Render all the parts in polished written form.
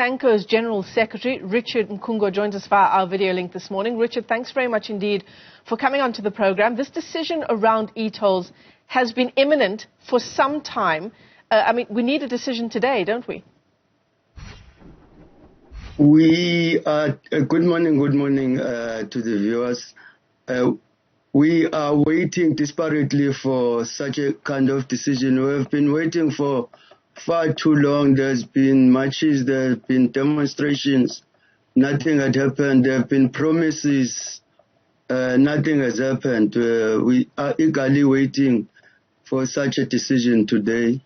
SANCO's General Secretary, Richard Mkhungo, joins us via our video link this morning. Richard, thanks very much indeed for coming onto the program. This decision around etolls has been imminent for some time. We need a decision today, don't we? Good morning to the viewers. We are waiting desperately for such a kind of decision. We have been waiting for far too long. There's been marches, there have been demonstrations. Nothing had happened. There have been promises. Nothing has happened. We are eagerly waiting for such a decision today.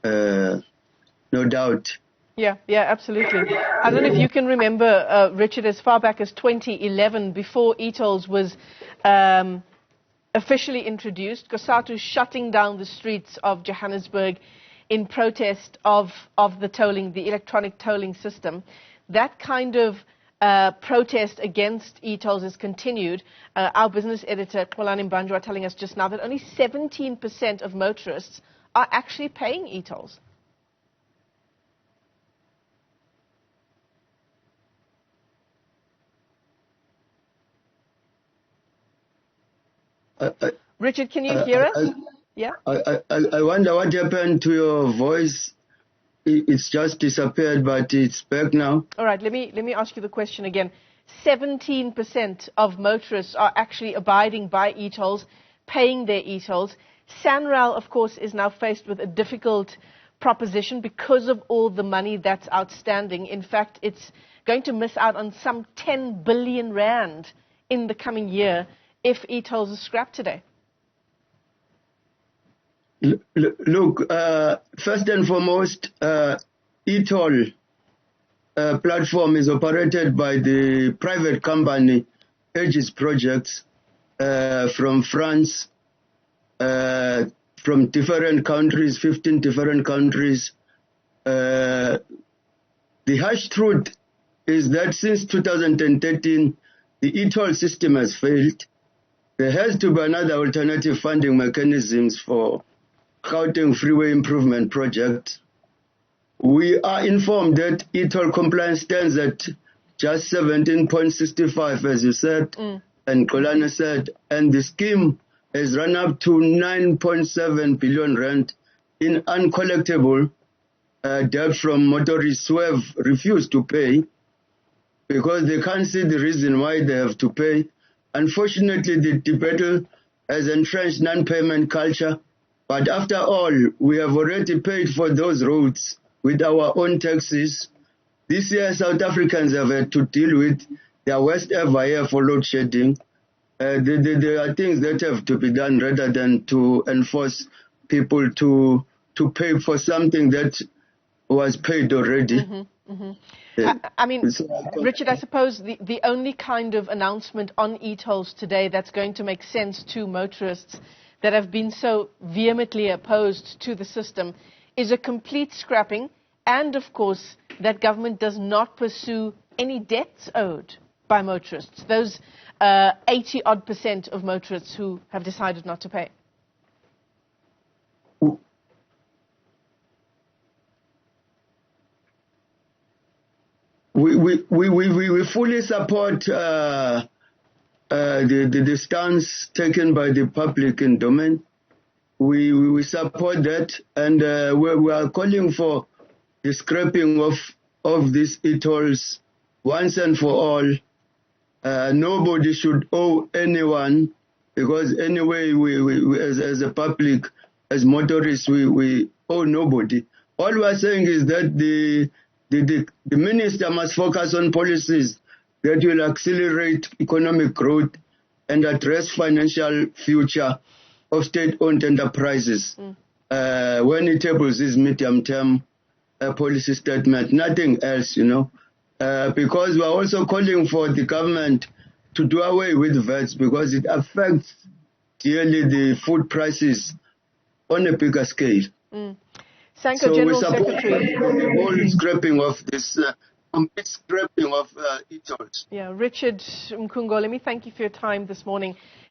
No doubt. Yeah, absolutely. I don't know if you can remember, Richard, as far back as 2011, before etolls was officially introduced, COSATU shutting down the streets of Johannesburg in protest of the tolling, the electronic tolling system. That kind of protest against etolls has continued. Our business editor, Xolani Mbanjwa, telling us just now that only 17% of motorists are actually paying etolls. Richard, can you hear us? Yeah. I wonder what happened to your voice. It's just disappeared, but it's back now. All right. Let me ask you the question again. 17% of motorists are actually abiding by etolls, paying their etolls. SANRAL, of course, is now faced with a difficult proposition because of all the money that's outstanding. In fact, it's going to miss out on some 10 billion rand in the coming year if etolls are scrapped today. Look, first and foremost, etoll platform is operated by the private company Aegis Projects from France, from different countries, 15 different countries. The harsh truth is that since 2013, the etoll system has failed. There has to be another alternative funding mechanisms for Gauteng Freeway Improvement Project. We are informed that etoll compliance stands at just 17.65, as you said, and Xolani said, and the scheme has run up to 9.7 billion rand in uncollectible debt from motorists who have refused to pay because they can't see the reason why they have to pay. Unfortunately, the debate has entrenched non-payment culture. But after all, we have already paid for those roads with our own taxes. This year, South Africans have had to deal with their worst ever year for load shedding. There are things that have to be done rather than to enforce people to pay for something that was paid already. Richard, I suppose the only kind of announcement on etolls today that's going to make sense to motorists that have been so vehemently opposed to the system is a complete scrapping, and of course that government does not pursue any debts owed by motorists, those 80-odd% of motorists who have decided not to pay. We fully support the stance taken by the public in domain. We support that, and we are calling for the scrapping of these etolls once and for all. Nobody should owe anyone, because anyway, we as a public, as motorists, we owe nobody. All we are saying is that the minister must focus on policies that will accelerate economic growth and address financial future of state-owned enterprises when it tables this medium-term policy statement. Nothing else, because we are also calling for the government to do away with VATs because it affects dearly the food prices on a bigger scale. SANCO General Secretary. The whole scrapping of this, complete scrapping of etolls. Yeah, Richard Mkhungo, let me thank you for your time this morning.